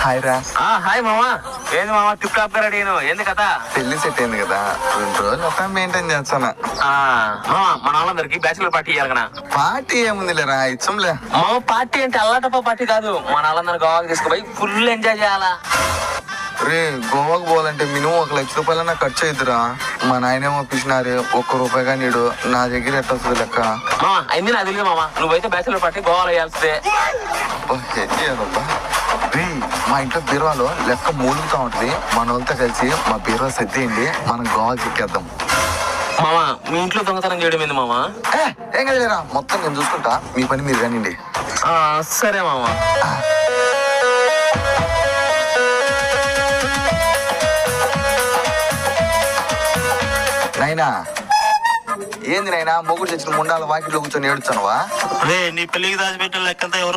Hi రా. Hi మామా. ఏంది మామా టిప్ టాప్ గా రెడీ ఏంది కదా? పెళ్లి సెట్ అయింది కదా, 2 రోజులు అట్లా మెయింటైన్ చేస్తాను. మామా మన వాళ్ళందరికి బ్యాచులర్ పార్టీ ఇవ్వాలి కదా. పార్టీ ఏముందిలేరా, ఇచ్చంలే. మా పార్టీ అంటే అల్లాటప్ప పార్టీ కాదు, మన వాళ్ళందరూ గోవాకి తీసుకుపోయి ఫుల్ ఎంజాయ్ చేయాలా. రే, గోవాకు పోవాలంటే మినిమం 1 లక్ష రూపాయలన్నా ఖర్చు అవుతురా. మా నాయనేమో పిలిచినారు, 1 రూపాయిగా నీడు నా దగ్గర ఎట్ట వస్తుంది లెక్క. మామా అయింది నాకు తెలియదు మామా, నువ్వైతే బ్యాచులర్ పార్టీ గోవాలో వేయాల్సిందే. రే, మా ఇంట్లో బీరువాలో లెక్క మూలుగుతా ఉంటది. మన వాళ్ళతో కలిసి మా బీరువా సర్దేయండి, మనం గోవాకి ఎక్కేద్దాం. మామా మీ ఇంట్లో దొంగతనం చేయడం ఏంది మామా? ఏం కదలేరా, మొత్తం నేను చూసుకుంటా, మీ పని మీరు కానివ్వండి. సరే మామా. నాయనా, ఏంది నాయనా మొగుడు తెచ్చిన ముండాల వాకిట్లో కూర్చొని ఏడుచానువా? నీ పెళ్లికి దాచిపెట్టిన లెక్కంతా ఎవరు